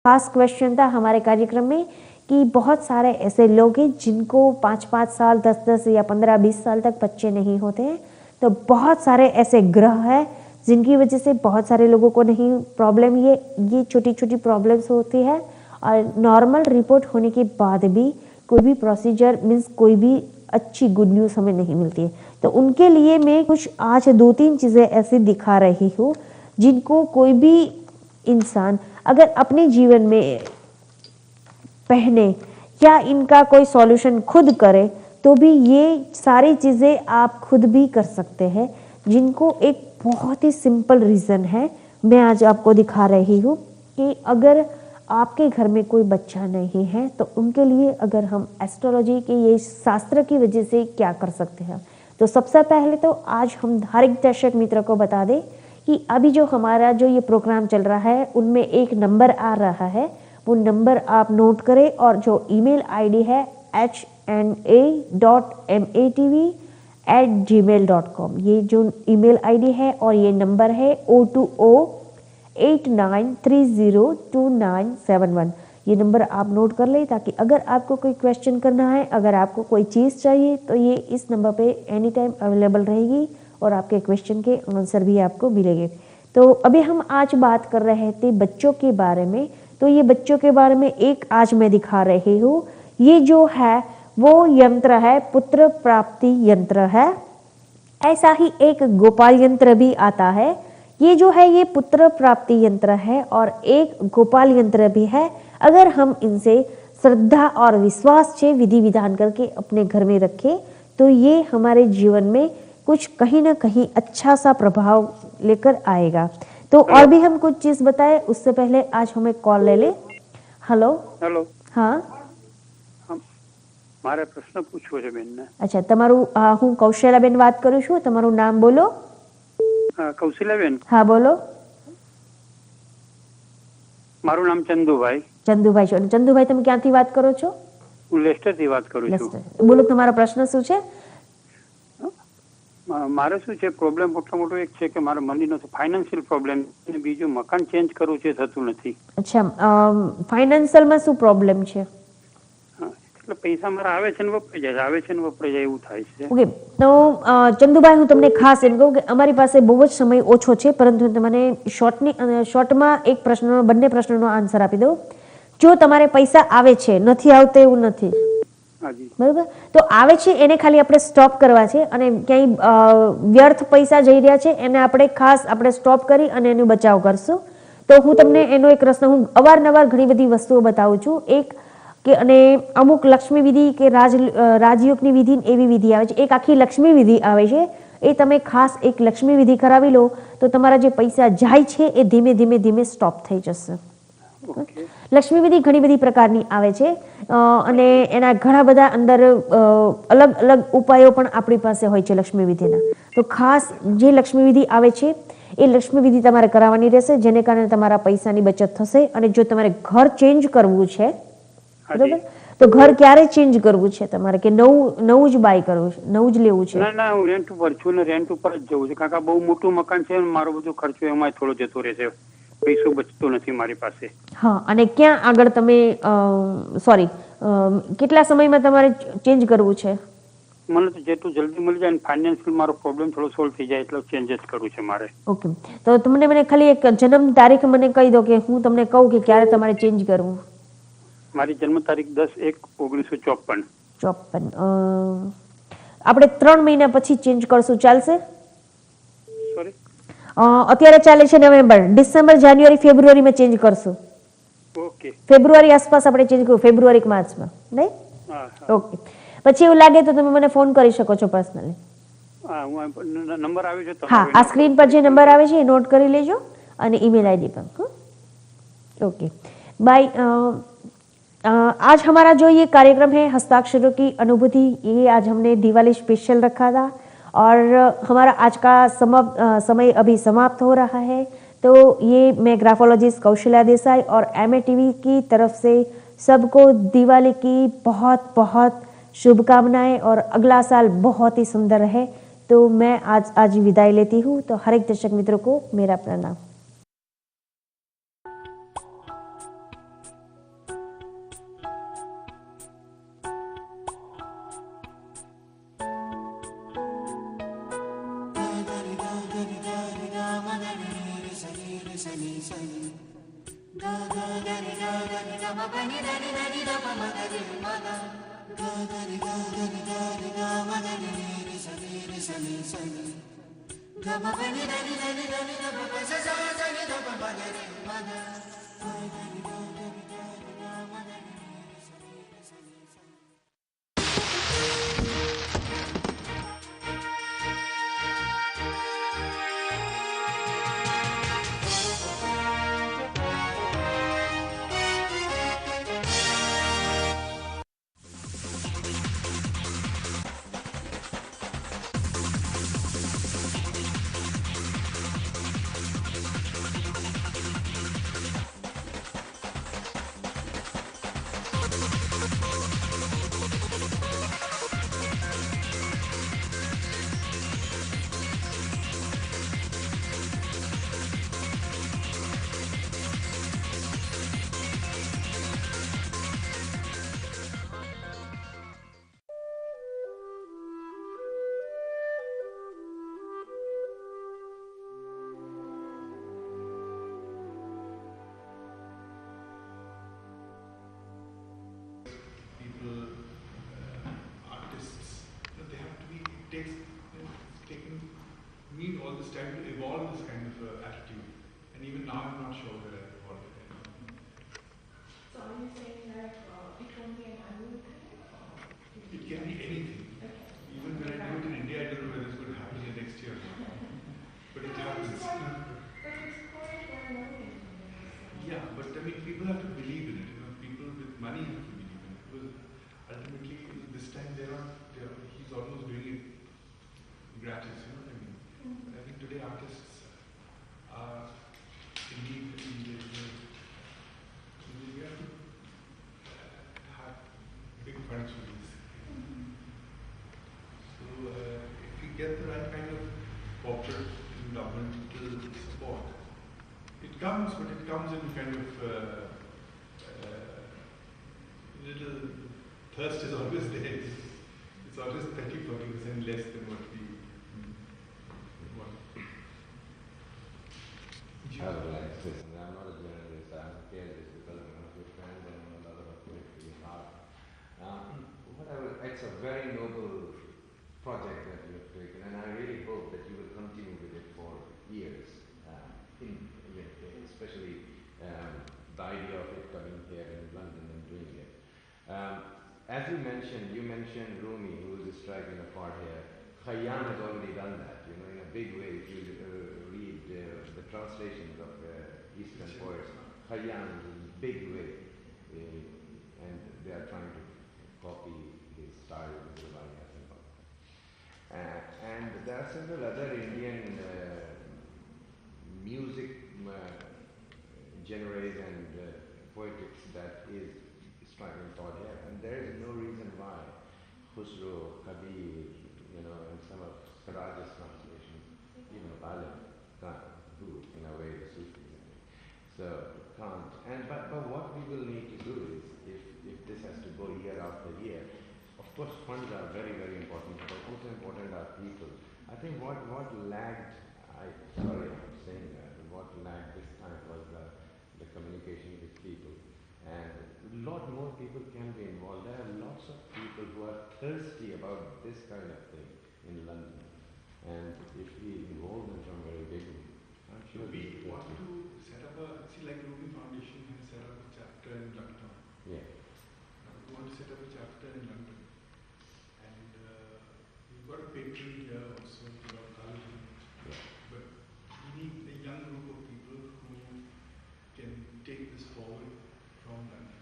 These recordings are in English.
खास क्वेश्चन था हमारे कार्यक्रम में कि बहुत सारे ऐसे लोग हैं जिनको 5-5 साल 10-10 या 15-20 साल तक बच्चे नहीं होते हैं। तो बहुत सारे ऐसे ग्रह हैं जिनकी वजह से बहुत सारे लोगों को नहीं प्रॉब्लम, ये छोटी छोटी प्रॉब्लम्स होती है और नॉर्मल रिपोर्ट होने के बाद भी कोई भी प्रोसीजर मीन्स कोई भी अच्छी गुड न्यूज़ हमें नहीं मिलती है। तो उनके लिए मैं कुछ आज 2-3 चीज़ें ऐसी दिखा रही हूँ जिनको कोई भी इंसान अगर अपने जीवन में पहने या इनका कोई सॉल्यूशन खुद करे तो भी ये सारी चीज़ें आप खुद भी कर सकते हैं, जिनको एक बहुत ही सिंपल रीज़न है मैं आज आपको दिखा रही हूँ कि अगर आपके घर में कोई बच्चा नहीं है तो उनके लिए अगर हम एस्ट्रोलॉजी के ये शास्त्र की वजह से क्या कर सकते हैं। तो सबसे पहले तो आज हम हर एक दर्शक मित्र को बता दें कि अभी जो हमारा जो ये प्रोग्राम चल रहा है उनमें एक नंबर आ रहा है, वो नंबर आप नोट करें और जो ईमेल आईडी है hna.matv@gmail.com, ये जो ईमेल आईडी है और ये नंबर है 02089302971। ये नंबर आप नोट कर ले ताकि अगर आपको कोई क्वेश्चन करना है, अगर आपको कोई चीज़ चाहिए तो ये इस नंबर पे एनी टाइम अवेलेबल रहेगी और आपके क्वेश्चन के आंसर भी आपको मिलेंगे। तो अभी हम आज बात कर रहे थे बच्चों के बारे में। तो ये बच्चों के बारे में एक आज मैं दिखा रही हूँ। ये जो है वो यंत्र है, पुत्र प्राप्ति यंत्र है। ऐसा ही एक गोपाल यंत्र भी आता है। ये जो है ये पुत्र प्राप्ति यंत्र है और एक गोपाल यंत्र भी है। अगर हम इनसे श्रद्धा और विश्वास से विधि विधान करके अपने घर में रखें तो ये हमारे जीवन में कुछ कहीं ना कहीं अच्छा सा प्रभाव लेकर आएगा। तो और भी हम कुछ चीज बताए उससे पहले आज हमें कॉल ले ले। हेलो हेलो, हाँ મારે પ્રશ્ન પૂછવો છે બેનને। અચ્છા, તમારું હું કૌશલ્યાબેન વાત કરું છું, તમારું નામ બોલો। કૌશલ્યાબેન? હા બોલો। મારું નામ ચંદુભાઈ। ચંદુભાઈ છો? ચંદુભાઈ તમે ક્યાંથી વાત કરો છો? હું લેસ્ટરથી વાત કરું છું। બોલો, તમારો પ્રશ્ન શું છે? મારે શું છે પ્રોબ્લેમ મોટો એક છે કે મારે મનીનો ફાઇનાન્શિયલ પ્રોબ્લેમ અને બીજું મકાન ચેન્જ કરવું છે, થતું નથી। અચ્છા, ફાઇનાન્શિયલમાં શું પ્રોબ્લેમ છે? એટલે પૈસા મારા આવે છે ને વપરાઈ જાય, આવે છે ને વપરાઈ જાય એવું થાય છે। ઓકે, તો ચંદુભાઈ હું તમને ખાસ એમ કહું કે અમારી પાસે બહુ જ સમય ઓછો છે, પરંતુ તમને શોર્ટમાં એક પ્રશ્નનો બંને પ્રશ્નનો આન્સર આપી દઉં। જો તમારે પૈસા આવે છે, નથી આવતા એવું નથી, બરોબર? તો આવે છે એને ખાલી આપણે સ્ટોપ કરવા છે અને ક્યાંય વ્યર્થ પૈસા જઈ રહ્યા છે એને આપણે ખાસ આપણે સ્ટોપ કરી અને એનો બચાવ કરશું। તો હું તમને એનો એક રસ્તો, હું અવારનવાર ઘણી બધી વસ્તુઓ બતાવું છું એક કે અને અમુક લક્ષ્મી વિધિ કે રાજયોગની વિધિ એવી વિધિ આવે છે, એક આખી લક્ષ્મી વિધિ આવે છે, એ તમે ખાસ એક લક્ષ્મી વિધિ કરાવી લો તો તમારા જે પૈસા જાય છે એ ધીમે ધીમે ધીમે સ્ટોપ થઈ જશે। લક્ષ્મી વિધિ ઘણી બધી પ્રકારની આવે છે અને એના ઘણા બધા અંદર અલગ અલગ ઉપાયો પણ આપણી પાસે હોય છે લક્ષ્મી વિધિના। તો ખાસ જે લક્ષ્મી વિધિ આવે છે એ લક્ષ્મી વિધિ તમારે કરાવવાની રહેશે, જેને કારણે તમારા પૈસાની બચત થશે। અને જો તમારે ઘર ચેન્જ કરવું છે, બરોબર, તો ઘર ક્યારે ચેન્જ કરવું છે તમારે કે નવું જ બાય કરવું છે, નવું જ લેવું છે? ના ના, હું રેન્ટ ઉપર છું ને રેન્ટ ઉપર જ જવું છે, કારણ કે બહુ મોટું મકાન છે, મારો બધો ખર્ચો એમાં થોડો જતો રહેશે, પૈસો બચતો નથી મારી પાસે। હા, અને ક્યાં આગળ તમે કેટલા સમયમાં તમારે ચેન્જ કરવું છે? મને તો જેટલું જલ્દી મળી જાય ને ફાઇનાન્શિયલ મારો પ્રોબ્લેમ થોડો સોલ્વ થઈ જાય એટલે ચેન્જ જ કરવું છે મારે। ઓકે, તો તમને મને ખાલી એક જન્મ તારીખ મને કહી દો કે હું તમને કહું કે ક્યારે તમારે ચેન્જ કરવું। મારી જન્મ તારીખ 10/1/1954। 54 આપણે 3 મહિના પછી ચેન્જ કરશું, ચાલશે? સોરી, અત્યારે ચાલે છે નવેમ્બર, ડિસેમ્બર, જાન્યુઆરી, ફેબ્રુઆરીમાં ચેન્જ કરશું। ઓકે, ફેબ્રુઆરી આસપાસ આપણે ચેન્જ કરવું, ફેબ્રુઆરી માર્ચમાં, નહીં? ઓકે, પછી એવું લાગે તો તમે મને ફોન કરી શકો છો પર્સનલી। નંબર આવે છે? હા, આ સ્ક્રીન પર જે નંબર આવે છે એ નોટ કરી લેજો અને ईमेल आईडी पर। Okay bye. आज हमारा जो ये कार्यक्रम है हस्ताक्षरों की अनुभूति, ये आज हमने दिवाली स्पेशल रखा था और हमारा आज का समय अभी समाप्त हो रहा है। तो ये मैं ग्राफोलॉजिस्ट कौशल्या देसाई और MATV की तरफ से सबको दिवाली की बहुत बहुत शुभकामनाएं और अगला साल बहुत ही सुंदर रहे। तो मैं आज विदाई लेती हूँ। तो हर एक दर्शक मित्रों को मेरा प्रणाम। People, artists, they have to be, it takes, it's taken me all this time to evolve this kind of attitude. And even now I'm not sure that I've evolved it. So are you saying that it won't be an annual thing? It can be anything. Okay. Even when I do it in India, I don't know whether it's going to happen in next year. But it happens. But it's quite well known. Yeah, but I mean, people have to believe in it. You know, people with money have to believe in it. Because ultimately, this time he's almost doing it gratis. You know what I mean? Mm-hmm. I think today artists are indeed we have to have big funds for this. Mm-hmm. So if we get the right kind of corporate and governmental support, it comes, but it comes in kind of little thirst is always there. It's always 30-40% less than what we want. I would like to say something. I'm not a journalist, I'm a theorist because I'm one of your friends and I'm a lover of poetry and art. It's a very noble project that you have taken, and I really hope that you will continue with it for years. Especially the idea of it coming here in London and doing it. As you mentioned Rumi, who is striking a chord here. Khayyam has already done that, in a big way. If you read the translations of Eastern poets, Khayyam is in a big way, and they are trying to copy his style with Ruba'iyat and all that. And there are several other Indian music genres and poetics that is striking chord here, and there is no reason why Khusro, Kabir, and some of Siraj's translations, even Ghalib, who in a way is Sufi. So can't. But what we will need to do is, if this has to go year after year, of course funds are very, very important, but also important are people. I think what lagged, I'm saying that, what lagged this time was the communication with people. And a lot more people can be involved. There are lots of people who are thirsty about this kind of thing in London. And if we involve them from very beginning, I'm sure we want to set up like Rumi Foundation has set up a chapter in London. Yeah. We want to set up a chapter in London. And we've got a patron here also, Khalid. Yeah. But we need a young group of people who can take this forward from London.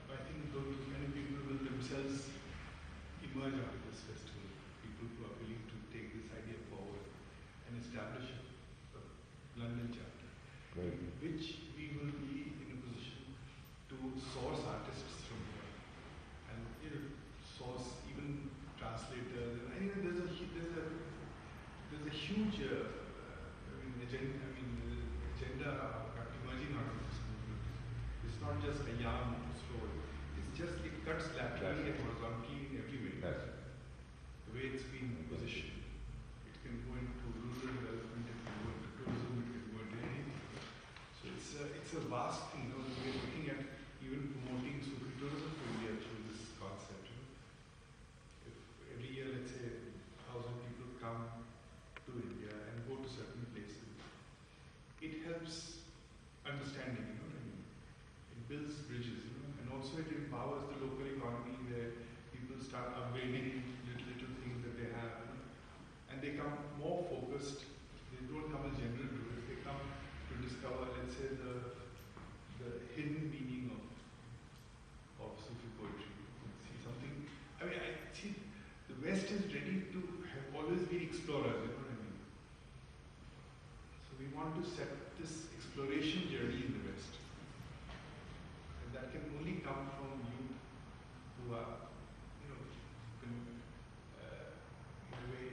I think those many people will themselves emerge out of this festival. People who are willing to take this idea forward and establish a London chapter, which we will be in a position to source artists from here and source even translators. And I think there's a huge agenda emerging out of this movement. It's not just a yarn to slow. It's just it cuts laterally and horizontally in every way. The way it's been positioned. It can go into rural development, it can go into tourism, it can go it's a vast thing. You know, we're looking at even promoting Sufi tourism to India through this concept. You know, if every year, let's say, 1,000 people come to India and go to certain places, it helps understanding. You know what I mean? It builds bridges. You know, and also it empowers the local economy where people start upgrading little things that they have. You know, and they come more focused. They don't come as general tourists. They come to discover, let's say, the hidden meaning of Sufi poetry. See something. I mean, I see the West is ready to have always been explorers. You know what I mean? So we want to set this exploration journey in the West, and that can only come from youth who are, you know, can, in a way.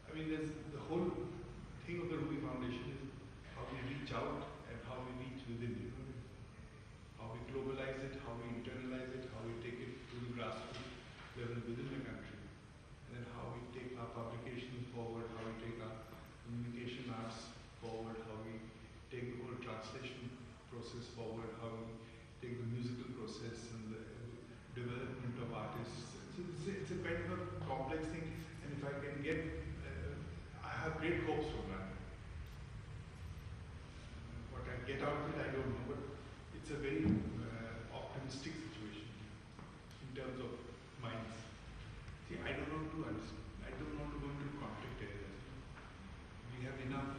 I mean, there's the whole thing of the Ruby Foundation is how we reach out and how we reach within. You know, how we globalize it, how we internalize it, how we take it to the grassroots level within the country, and then how we take our publications forward, how we take our communication arts forward, how we take the whole translation process forward, how we take the musical process and the development of artists. So it's a kind of a complex thing, and if I can get, I have great hopes for that. What I get out of it, I don't know, but it's a very optimistic situation in terms of minds. See, I don't want to understand. I don't want to go into conflict areas. We have enough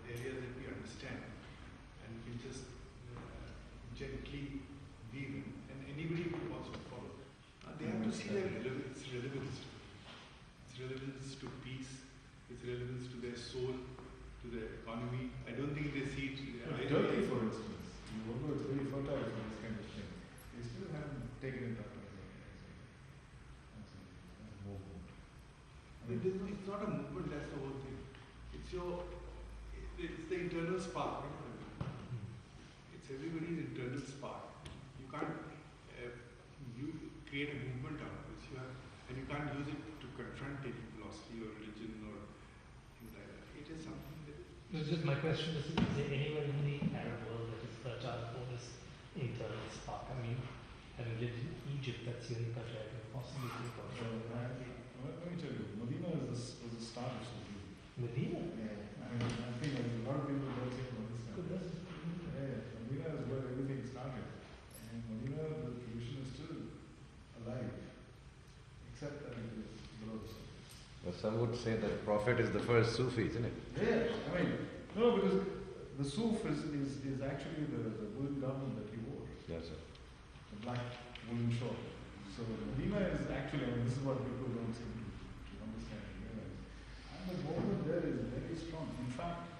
areas that we understand, and we can just gently weave in, and anybody who wants to follow. They have to see their relevance. Its relevance to peace, its relevance to their soul, to their economy. I don't think they see it. Turkey, for instance, although it's very fertile for this kind of thing, they still haven't taken it up as a movement. It's not a movement, that's the whole thing. It's the internal spark. You know? It's everybody's internal spark. You can't you create a movement out of this. And you can't use it to confront any philosophy or religion or things like that. It is something that. This is just my question: is there anywhere in the Arab world that is fertile for this internal spark? I mean, having lived in Egypt, that's the only country I can possibly think of. Let me tell you, Medina was the start of Sufism. Medina? Yeah. I mean, I think a lot of people don't think about this. Yeah, Medina is where everything started. And Medina, the tradition is still alive, except that it is below the surface. But some would say that Prophet is the first Sufi, isn't it? Yeah, I mean, no, because the Suf is actually the woolen garment that he wore. Yes, sir. The black woolen shawl. So Medina is actually, I mean, this is what people don't seem to understand and realize. And the movement there is very strong. In fact,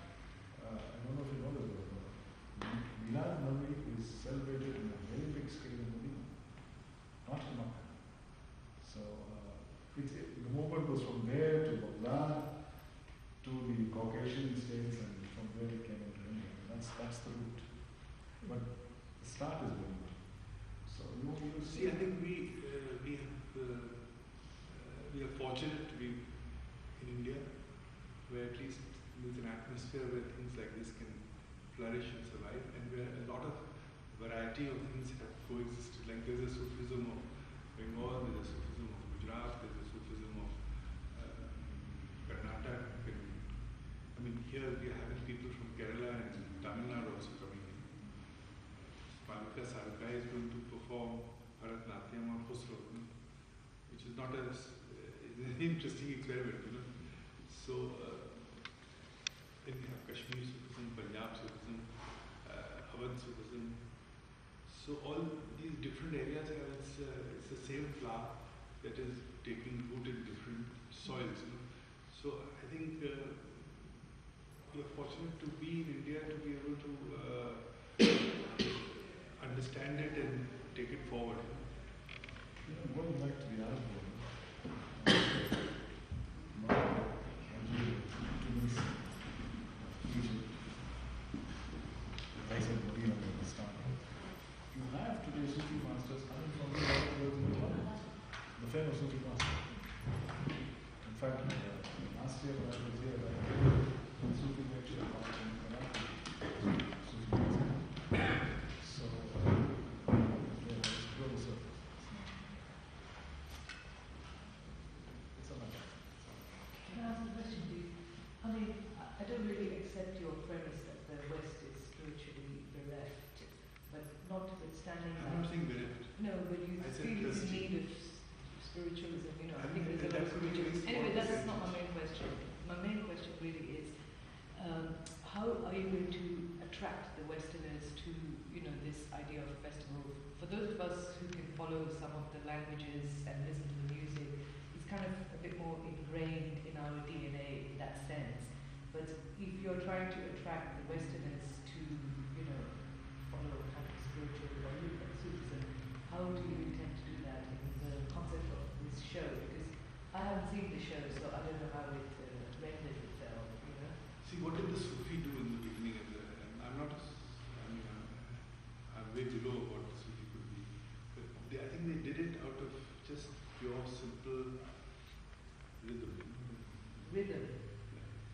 I don't know if you know this, but Milad Nabi is celebrated in a very big scale in Medina, not in Makkah. So the movement was from there to Baghdad to the Caucasian states, and from there it came into India. That's the route. But the start is very good. So you See, I think we are fortunate to be in India, where at least there's an atmosphere where things like this can flourish and survive, and where a lot of variety of things have coexisted. Like there's a Sufism of Bengal, there's a Sufism of Gujarat, there's a Sufism of Karnataka. I mean, here we are having people from Kerala and Tamil Nadu also coming in. Malika Sarkai is going to perform Bharatnatyam on Khusro, which is not as it's an interesting experiment, you know. So then we have Kashmir Sufism, Punjab Sufism, Awadh Sufism. So all these different areas have it's the same flower that is taking root in different soils, you know. So I think we are fortunate to be in India to be able to understand it and take it forward. going back to the Arab world, Tunisia, Egypt, I said Medina at the start. You have today Sufi masters coming from the Arab world in the world. The famous Sufi master. In fact, last year when I was here, I did a Sufi lecture in Karachi. understanding I'm not saying benefit. no, but you I said feel it's in trustee. need of spiritualism, you know, I I think mean, there's a lot of that's what it spiritualism. is. Anyway, that's not my main question. My main question really is, how are you going to attract the Westerners to, you know, this idea of festival? For those of us who can follow some of the languages and listen to the music, it's kind of a bit more ingrained in our DNA in that sense. But if you're trying to attract the Westerners to, you know, follow a kind of spiritual value and Sufism, how do you intend to do that in the concept of this show? Because I haven't seen the show, so I don't know how it rendered itself, you know. See, what did the Sufi do in the beginning? I'm not, I'm way below what the Sufi could be. But I think they did it out of just pure, simple rhythm. Rhythm.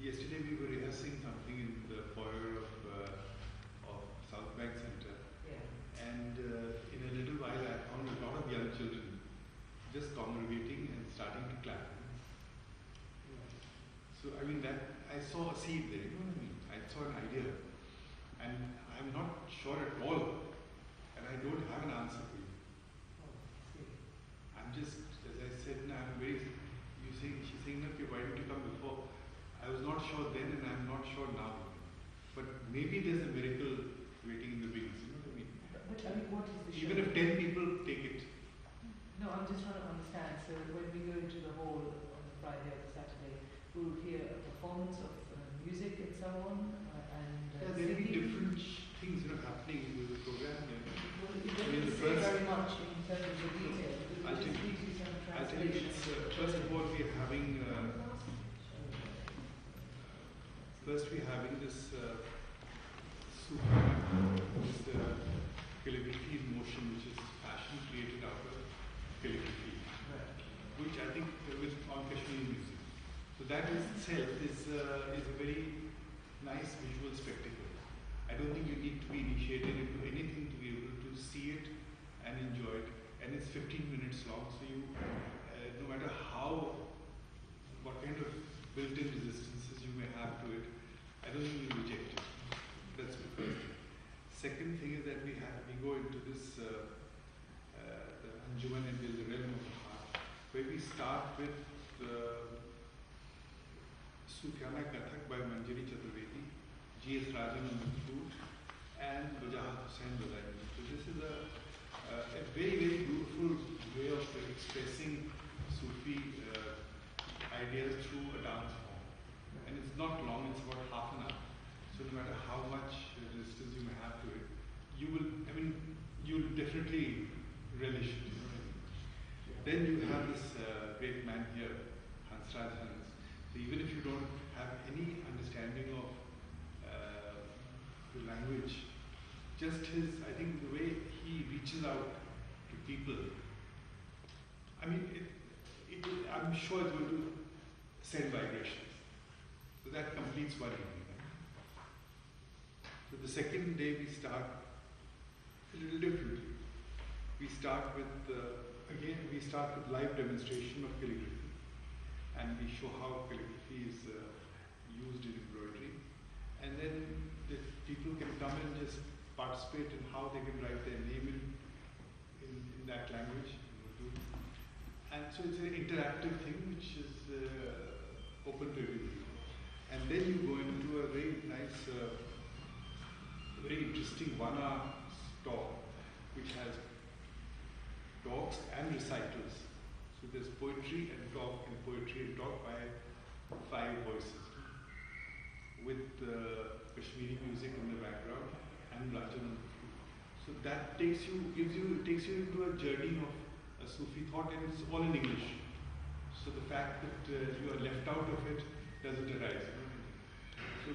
Yesterday we were rehearsing something in the foyer of South Bank Center, Yeah. and in a little while I found a lot of young children just congregating and starting to clap. So I mean that I saw a seed there, you know what I mean? I saw an idea, and I'm not sure at all, and I don't have an answer for you. I'm just, as I said, I'm very. She's saying, okay, why didn't you come before? I was not sure then, and I'm not sure now. But maybe there's a miracle waiting in the wings. You know what I mean? But I mean, what is the show? Even if 10 people take it. No, I'm just trying to understand. So when we go into the hall on the Friday or the Saturday, we'll hear a performance of music and so on, and Yeah, there will be singing. different things, you know, happening with the program. Well, it I mean, doesn't the say first- very much in terms of the detail, because I'll it just tell you- gives you some I'll tell you, translation. it's, first of all, we're having this calligraphy in motion, which is fashion created out of calligraphy, which I think on Kashmiri music. So that itself is a very nice visual spectacle. I don't think you need to be initiated into anything to be able to see it and enjoy it. And it's 15 minutes long, so you, no matter what kind of built-in resistances you may have to it, I don't think you reject it. That's the first thing. Second thing is that we go into this the Anjuman and the realm of the heart, where we start with Sufiana Kathak by Manjari Chaturvedi, G.S. Rajan on the flute, and Wajahat Hussain Badaimi. So this is a very, very beautiful way of expressing Sufi ideas through a dance form. And it's not long, it's about half an hour. So no matter how much resistance you may have to it, you'll definitely relish it. You know what I mean? Then you have this great man here, Hansraj Hans. So even if you don't have any understanding of the language, just I think the way he reaches out to people, I mean, I'm sure it's going to send vibrations. So that completes one evening. So the second day we start a little differently. We start with live demonstration of calligraphy, and we show how calligraphy is used in embroidery, and then the people can come and just participate in how they can write their name in that language. And so it's an interactive thing which is open to everybody. And then you go into a very nice, very interesting 1 hour talk which has talks and recitals. So there's poetry and talk by 5 voices with Kashmiri music in the background and Rajan on the flute. So that takes you into a journey of a Sufi thought, and it's all in English. So the fact that you are left out of it doesn't arise. You know? So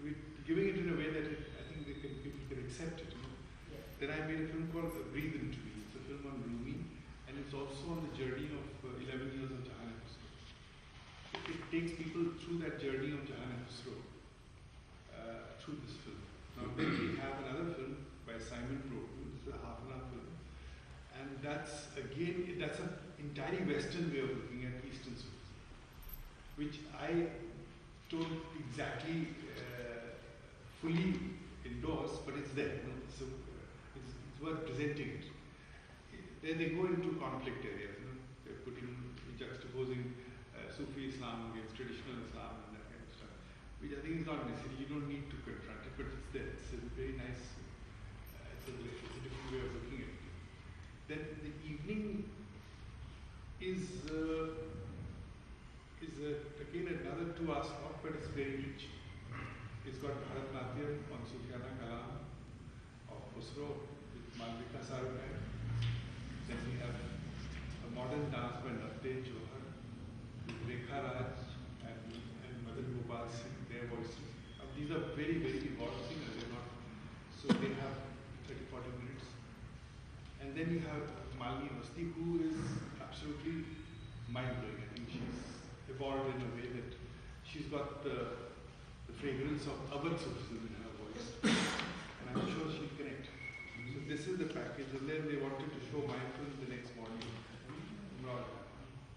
we're giving it in a way that I think people can accept it. You know? Yeah. Then I made a film called Breathe Into Me. It's a film on Rumi, and it's also on the journey of 11 years of Jahan Khusro. So it takes people through that journey of Jahan Khusro through this film. Now then we have another film by Simon Broughton. It's a half-an-hour film, and that's an entirely Western way of looking at Eastern Sufism, which I don't exactly fully endorse, but it's there. You know? So it's worth presenting it. Then they go into conflict areas. They're juxtaposing Sufi Islam against traditional Islam and that kind of stuff, which I think is not necessary. You don't need to confront it, but it's there. It's a very nice. It's a different way of looking at it. Then the evening is again another 2-hour slot, but it's very rich. It's got Bharatnatyam on Sufyana Kalam of Khusro with Malvika Sarabhai. Then we have a modern dance by Natte Johar with Rekha Raj and Madan Gopal Singh, their voices. These are very, very evolved singers. They're not, so they have 30-40 minutes. And then you have Malini Awasthi, who is absolutely mind-blowing. I think she's evolved in a way that she's got the fragrance of Abad Sufism in her voice. And I'm sure she'll connect. So this is the package. And then they wanted to show my film the next morning,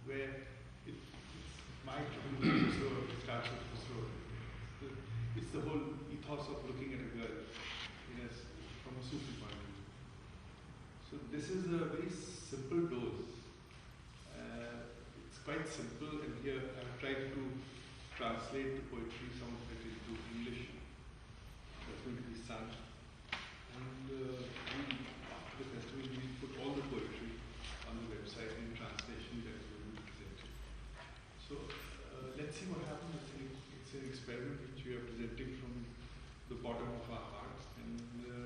where it's my film, so it starts with Khusro. It's the whole ethos of looking at a girl from a Sufi point of view. So this is a very simple dose. It's quite simple, and here I've tried to translate the poetry, some of it into English. That's going to be sung. And after the festival, we put all the poetry on the website in translation that is going to be presented. So let's see what happens. It's an experiment which we are presenting from the bottom of our hearts, and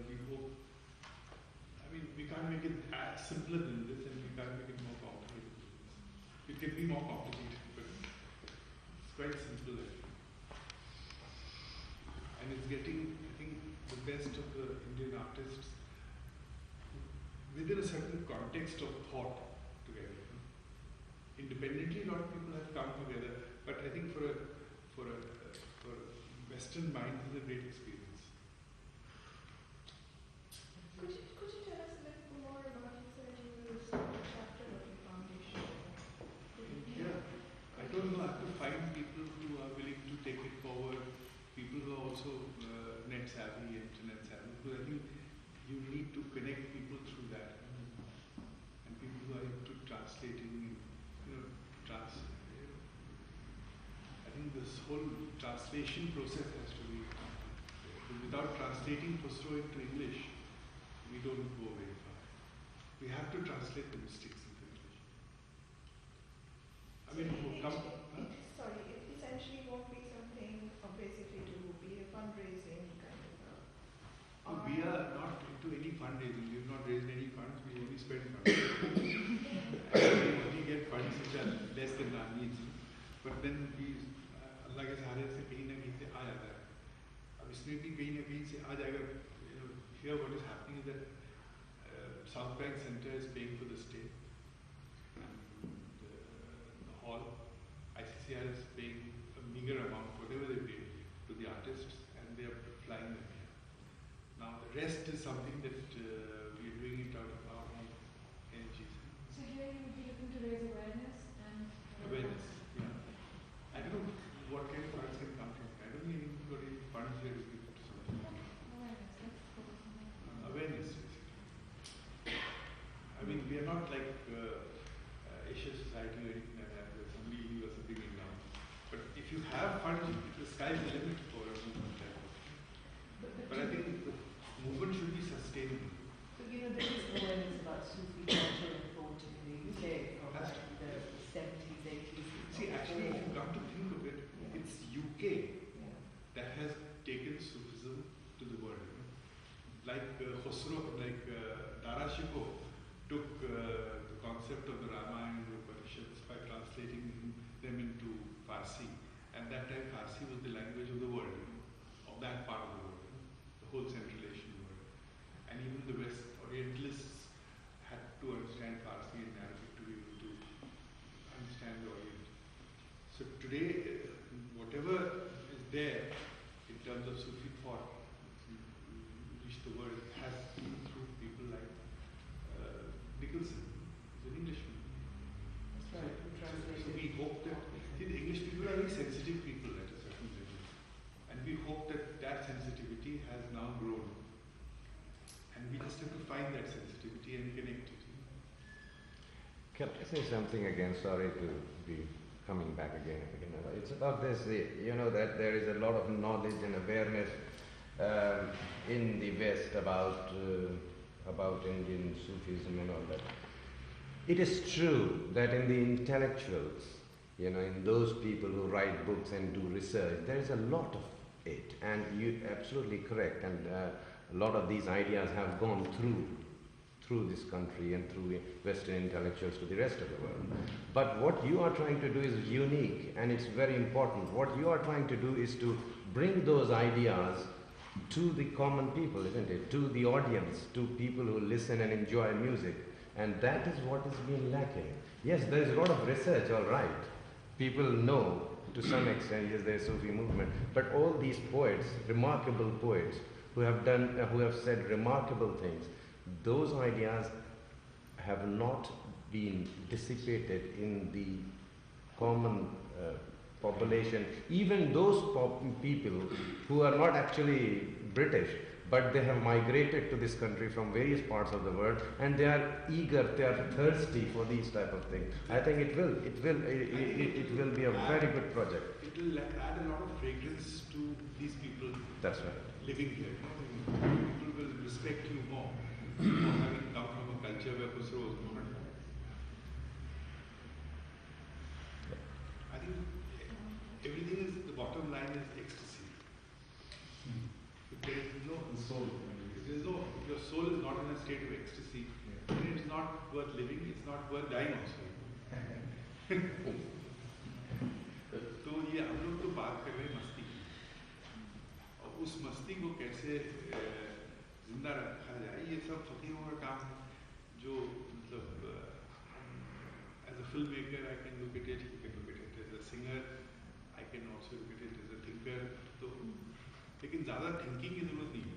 we hope. I mean, we can't make it as simpler than this, and we can't make it more complicated. It can be more complicated, but it's quite simple, I think. And it's getting, I think, the best of the Indian artists within a certain context of thought together. Independently, a lot of people have come together, but I think for Western mind, it's a great experience. Could you tell us a little more about it? So you will start a chapter of your foundation. Yeah, I don't know. I have to find people who are willing to take it forward. People who are also net savvy, internet savvy. Because I think you need to connect people through that, and people who are into translating, I think this whole translation process has to be. Without translating Khusro into English, we don't go very far. We have to translate the mystics into English. I mean, Sorry, it essentially won't be something basically to be a fundraising kind of. We are not into any fundraising. We have not raised any funds. We only spend funds. We only get funds which are less than our needs. But then Allah के सहारे से कहीं ना कहीं से आ जाता है. अब इसमें भी कहीं ना कहीं से आ जाएगा. Here what is happening is that South Bank Center is paying for the stay and the hall. ICCR is paying a meager amount, whatever they pay, to the artists, and they are flying them here. Now the rest is something that we are doing it out of our own energies. So here you would be looking to raise awareness and. Awareness, yeah. I don't know what kind of funds can come from. I don't think anybody funds here to give to something. Awareness, basically. I mean, we are not like Asia Society or anything like that, where somebody leaves us a big down. But if you have funds, the sky is the limit for a movement like this. But I think the movement should be sustainable. So, there is awareness about Sufi culture and thought in the UK from the 70s, 80s. See, actually, if you come to think of it, it's UK that has taken Sufism to the world. Like Khusro, like Dara Shikoh took the concept of the Ramayana and the Upanishads by translating them into Farsi. At that time, Farsi was the language of the world, of that part of the world, the whole Central Asian world. And even the West Orientalists had to understand Farsi and Arabic to be able to understand the Orient. So today, whatever is there in terms of Sufi thought, which the world has been through people like Nicholson, who's an Englishman. That's right. So we hope that, the English people are very sensitive people at a certain level. And we hope that that sensitivity has now grown find that sensitivity and connect it. Can I say something again? Sorry to be coming back again and again. It's about this, that there is a lot of knowledge and awareness in the West about Indian Sufism and all that. It is true that in the intellectuals, in those people who write books and do research, there is a lot of it, and you're absolutely correct, and a lot of these ideas have gone through this country and through Western intellectuals to the rest of the world. But what you are trying to do is unique, and it's very important. What you are trying to do is to bring those ideas to the common people, isn't it? To the audience, to people who listen and enjoy music. And that is what has been lacking. Yes, there is a lot of research, all right. People know to some extent, yes, there is Sufi movement. But all these poets, remarkable poets, who have said remarkable things, those ideas have not been dissipated in the common population. Even those people who are not actually British, but they have migrated to this country from various parts of the world, and they are eager, they are thirsty for these type of things. I think it will be a very good project. It will add a lot of fragrance to these people. That's right. Living here. People will respect you more for having come from a culture where Khusro was born. I think everything is, the bottom line is ecstasy. If there is no soul, if your soul is not in a state of ecstasy, then it is not worth living, it's not worth dying also. तो ये हम लोग तो बात कर रहे हैं मस्ती की, और उस मस्ती को कैसे जिंदा रखा जाए, ये सब फकीरों का काम है, जो मतलब as a filmmaker I can look at it, you can look at it as a singer, I can also look at it as a thinker. तो लेकिन ज़्यादा थिंकिंग की जरूरत नहीं है,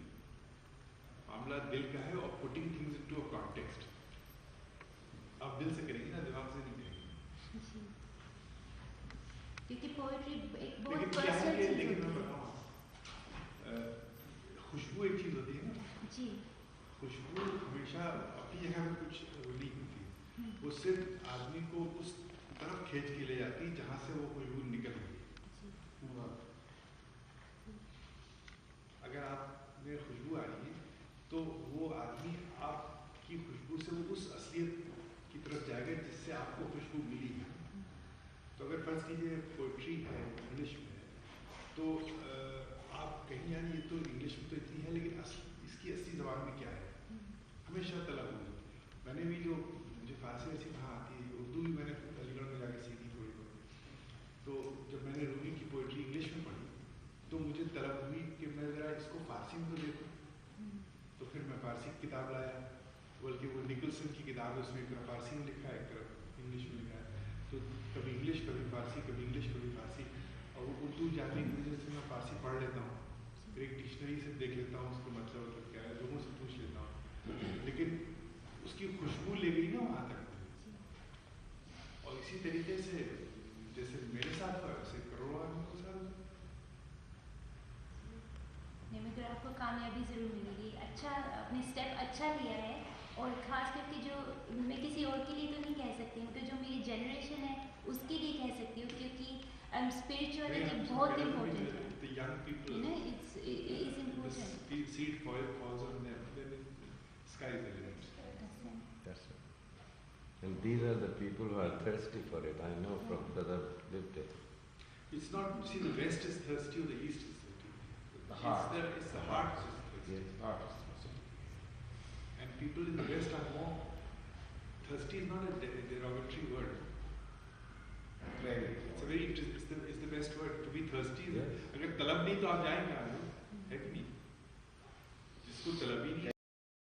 मामला दिल का है, और putting things into a context. आप दिल से करेंगे ना, दिमाग से नहीं करेंगे। क्योंकि पोएट्री एक बहुत लेकिन क्या है कि, लेकिन मैं बताऊँ, खुशबू एक चीज़ होती है ना जी, खुशबू हमेशा अपनी जगह में कुछ नहीं होती, वो सिर्फ आदमी को उस तरफ खींच के ले जाती है जहाँ से वो खुशबू निकल गई। अगर आप में खुशबू आ रही है तो वो आदमी आपकी खुशबू से वो उस असलियत की तरफ जाएगा जिससे आपको खुशबू मिली है। तो अगर फर्ज कीजिए पोइट्री है, इंग्लिश में है, तो आप कहीं यार ये तो इंग्लिश में तो इतनी है, लेकिन इसकी असली ज़बान में क्या है, हमेशा तलब होगी। मैंने भी जो मुझे फारसी ऐसी कहाँ आती है, उर्दू भी मैंने अलीगढ़ में जाकर सीखी थोड़ी बहुत। तो जब मैंने रूमी की पोइट्री इंग्लिश में पढ़ी तो मुझे तलब हुई कि मैं ज़रा इसको फारसी में तो देखूँ। तो फिर मैं फारसी की किताब लाया, बल्कि वो निकलसन की किताब है, उसमें एक तरफ फारसी में लिखा है, एक तरफ इंग्लिश में लिखा है। तो कभी इंग्लिश, कभी फारसी, कभी इंग्लिश, कभी फारसी, और वो उर्दू जानने की वजह से मैं फारसी पढ़ लेता हूँ, फिर एक डिक्शनरी से देख लेता हूँ उसको मतलब क्या है, लोगों से पूछ लेता हूँ, लेकिन उसकी खुशबू ले गई ना वहाँ तक। और इसी तरीके से जैसे मेरे साथ हुआ, वैसे करोड़ों आदमी के साथ। मगर आपको कामयाबी ज़रूर मिलेगी। अच्छा, आपने स्टेप अच्छा लिया है, और ख़ास करके जो मैं किसी और के लिए तो नहीं कह सकती, मतलब जो मेरी जनरेशन है उसके लिए कह सकती हूँ, क्योंकि स्पिरिचुअलिटी बहुत इम्पोर्टेंट है। The young people, it's important. The seed falls on them, then the sky is the limit. That's right. And these are the people who are thirsty for it. I know from that I've lived it. It's not, see, the West is thirsty or the East is thirsty. The heart. It's the heart which is thirsty. Yes, heart is thirsty. And people in the West are more, thirsty is not a derogatory word. It's a very, it's the best word. To be thirsty, Yes. अगर तलब नहीं तो आप जाएंगे आगे, है कि नहीं? जिसको तलब ही